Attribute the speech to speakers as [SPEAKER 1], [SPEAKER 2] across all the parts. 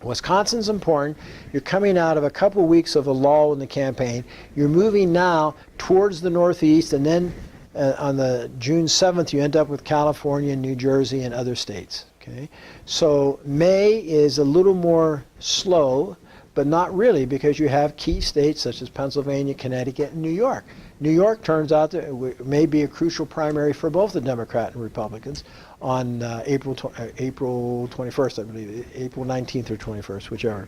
[SPEAKER 1] Wisconsin's important. You're coming out of a couple weeks of a lull in the campaign. You're moving now towards the Northeast, and then on the June 7th, you end up with California, New Jersey, and other states. Okay, so May is a little more slow, but not really, because you have key states such as Pennsylvania, Connecticut, and New York. New York turns out that it may be a crucial primary for both the Democrat and Republicans on April 21st, I believe, April 19th or 21st, whichever.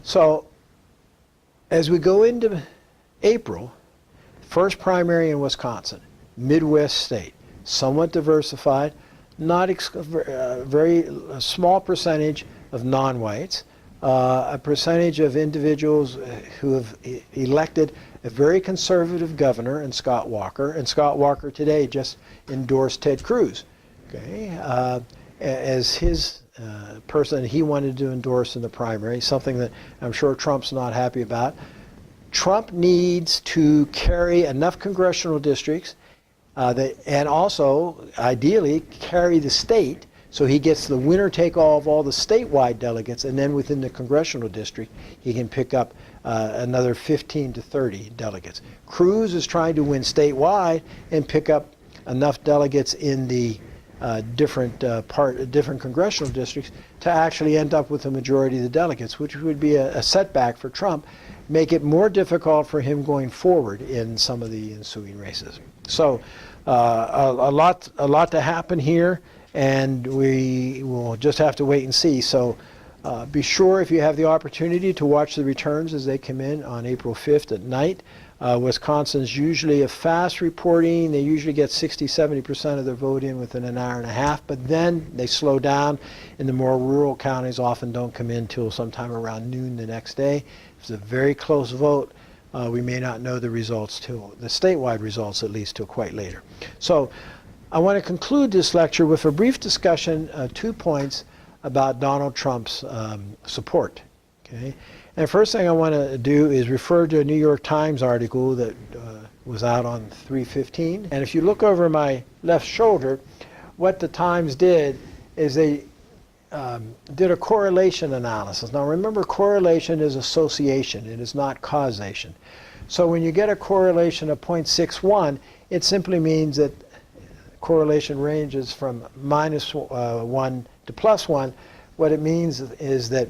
[SPEAKER 1] So as we go into April, first primary in Wisconsin, Midwest state, somewhat diversified, not very small percentage of non-whites, a percentage of individuals who have elected a very conservative governor in Scott Walker, and Scott Walker today just endorsed Ted Cruz, okay, as his person he wanted to endorse in the primary, something that I'm sure Trump's not happy about. Trump needs to carry enough congressional districts and also, ideally, carry the state so he gets the winner-take-all of all the statewide delegates, and then within the congressional district, he can pick up another 15 to 30 delegates. Cruz is trying to win statewide and pick up enough delegates in the different congressional districts to actually end up with a majority of the delegates, which would be a setback for Trump, make it more difficult for him going forward in some of the ensuing races. So a lot to happen here, and we will just have to wait and see. So be sure, if you have the opportunity, to watch the returns as they come in on April 5th at night. Wisconsin's usually a fast reporting. They usually get 60–70% of their vote in within an hour and a half, but then they slow down, and the more rural counties often don't come in till sometime around noon the next day. If it's a very close vote, we may not know the results till, the statewide results at least, till quite later. So I want to conclude this lecture with a brief discussion of 2 points about Donald Trump's support. Okay? And the first thing I want to do is refer to a New York Times article that was out on 3/15. And if you look over my left shoulder, what the Times did is they did a correlation analysis. Now remember, correlation is association. It is not causation. So when you get a correlation of 0.61, it simply means that correlation ranges from -1 to +1. What it means is that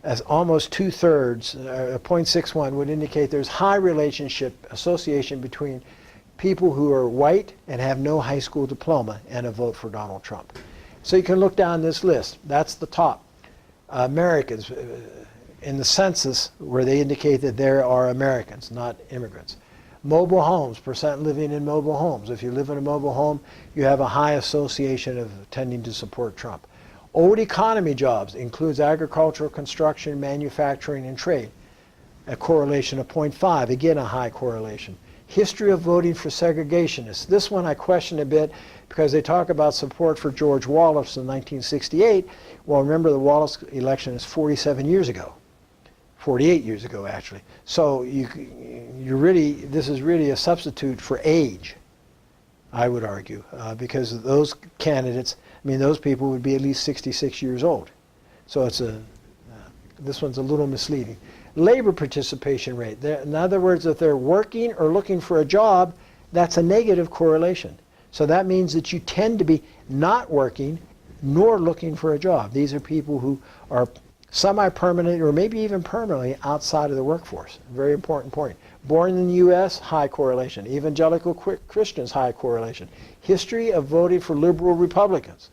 [SPEAKER 1] as almost 2/3, 0.61 would indicate there's high relationship association between people who are white and have no high school diploma and a vote for Donald Trump. So you can look down this list. That's the top. Americans in the census, where they indicate that there are Americans, not immigrants. Mobile homes, percent living in mobile homes. If you live in a mobile home, you have a high association of tending to support Trump. Old economy jobs includes agricultural, construction, manufacturing, and trade. A correlation of 0.5, again a high correlation. History of voting for segregationists. This one I question a bit because they talk about support for George Wallace in 1968. Well, remember, the Wallace election is 47 years ago. 48 years ago, actually. So this is really a substitute for age, I would argue, because those candidates, I mean, those people would be at least 66 years old. So it's this one's a little misleading. Labor participation rate. In other words, if they're working or looking for a job, that's a negative correlation. So that means that you tend to be not working nor looking for a job. These are people who are semi-permanent or maybe even permanently outside of the workforce. Very important point. Born in the U.S., high correlation. Evangelical Christians, high correlation. History of voting for liberal Republicans,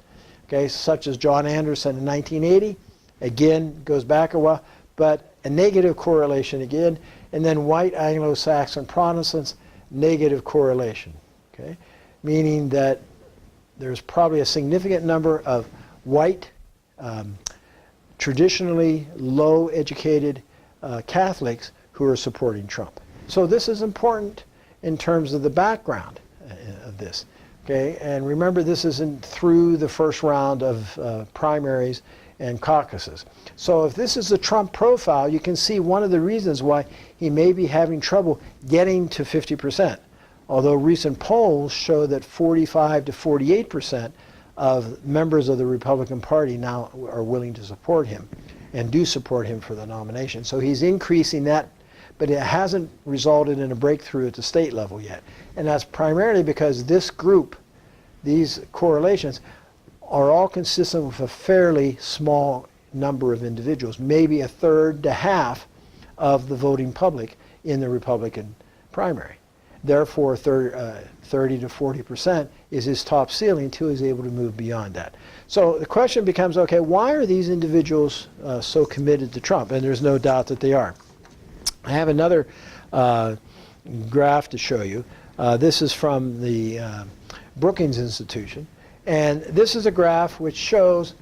[SPEAKER 1] okay, such as John Anderson in 1980, again, goes back a while, but a negative correlation again. And then white Anglo-Saxon Protestants, negative correlation, okay, meaning that there's probably a significant number of white, traditionally low-educated Catholics who are supporting Trump. So this is important in terms of the background of this. Okay, and remember, this isn't through the first round of primaries and caucuses. So if this is the Trump profile, you can see one of the reasons why he may be having trouble getting to 50%. Although recent polls show that 45 to 48% of members of the Republican Party now are willing to support him. and do support him for the nomination. So he's increasing that, but it hasn't resulted in a breakthrough at the state level yet. And that's primarily because this group, these correlations, are all consistent with a fairly small number of individuals, maybe a third to half of the voting public in the Republican primary. Therefore, 30 to 40% is his top ceiling until he's able to move beyond that. So the question becomes, okay, why are these individuals so committed to Trump? And there's no doubt that they are. I have another graph to show you. This is from the Brookings Institution. And this is a graph which shows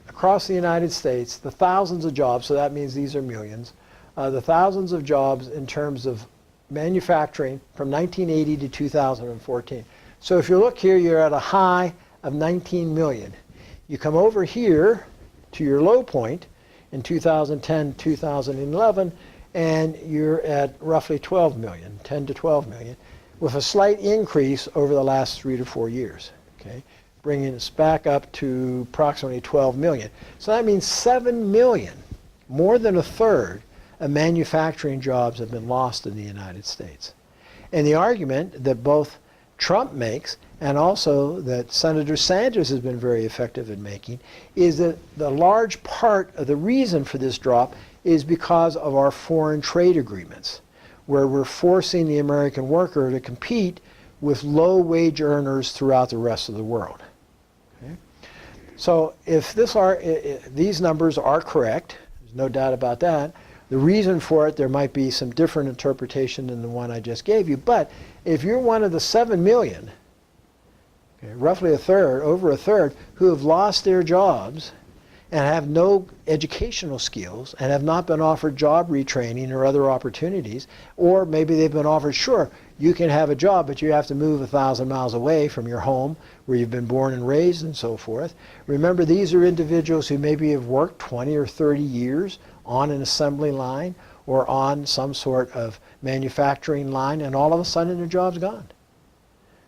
[SPEAKER 1] across the United States the thousands of jobs, so that means these are millions, the thousands of jobs in terms of manufacturing from 1980 to 2014. So if you look here, you're at a high of 19 million. You come over here to your low point in 2010, 2011, and you're at roughly 12 million, 10 to 12 million, with a slight increase over the last 3 to 4 years. Okay, bringing us back up to approximately 12 million. So that means 7 million, more than a third, of manufacturing jobs have been lost in the United States. And the argument that both Trump makes and also that Senator Sanders has been very effective in making is that the large part of the reason for this drop is because of our foreign trade agreements, where we're forcing the American worker to compete with low wage earners throughout the rest of the world. Okay? So if these numbers are correct, there's no doubt about that, the reason for it, there might be some different interpretation than the one I just gave you, but if you're one of the 7 million, okay, roughly a third, over a third, who have lost their jobs and have no educational skills and have not been offered job retraining or other opportunities, or maybe they've been offered, sure, you can have a job, but you have to move 1,000 miles away from your home where you've been born and raised and so forth. Remember, these are individuals who maybe have worked 20 or 30 years on an assembly line or on some sort of manufacturing line, and all of a sudden their job's gone.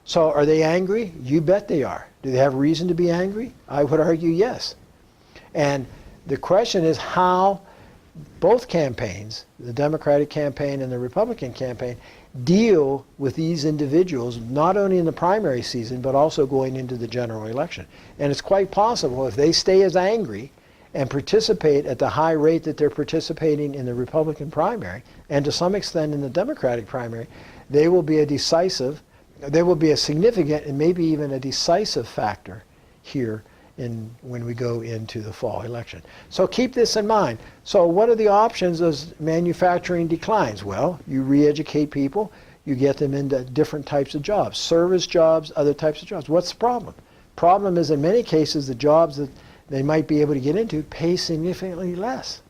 [SPEAKER 1] So are they angry? You bet they are. Do they have reason to be angry? I would argue yes. And the question is how both campaigns, the Democratic campaign and the Republican campaign, deal with these individuals, not only in the primary season, but also going into the general election. And it's quite possible if they stay as angry and participate at the high rate that they're participating in the Republican primary, and to some extent in the Democratic primary, they will be a significant and maybe even a decisive factor here when we go into the fall election. So keep this in mind. So what are the options as manufacturing declines? Well, you re-educate people, you get them into different types of jobs, service jobs, other types of jobs. What's the problem? Problem is in many cases the jobs that they might be able to get into pay significantly less.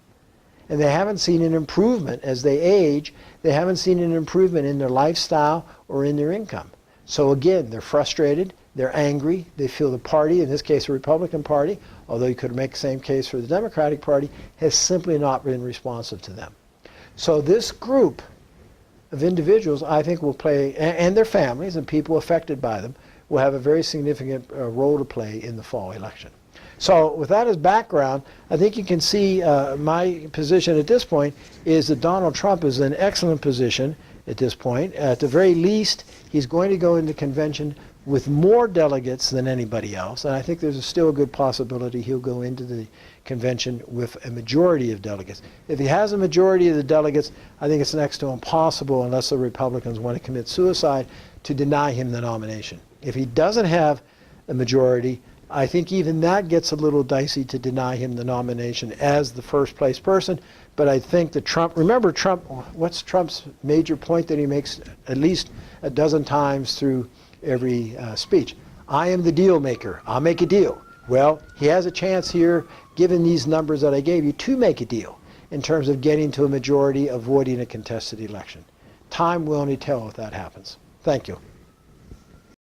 [SPEAKER 1] And they haven't seen an improvement as they age. They haven't seen an improvement in their lifestyle or in their income. So again, they're frustrated, they're angry, they feel the party, in this case the Republican Party, although you could make the same case for the Democratic Party, has simply not been responsive to them. So this group of individuals, I think, will play, and their families and people affected by them, will have a very significant role to play in the fall election. So with that as background, I think you can see my position at this point is that Donald Trump is in an excellent position at this point. At the very least, he's going to go into convention with more delegates than anybody else, and I think there's still a good possibility he'll go into the convention with a majority of delegates. If he has a majority of the delegates, I think it's next to impossible, unless the Republicans want to commit suicide, to deny him the nomination. If he doesn't have a majority, I think even that gets a little dicey to deny him the nomination as the first place person. But I think that Trump, remember Trump, what's Trump's major point that he makes at least a dozen times through every speech? I am the deal maker. I'll make a deal. Well, he has a chance here, given these numbers that I gave you, to make a deal in terms of getting to a majority, avoiding a contested election. Time will only tell if that happens. Thank you.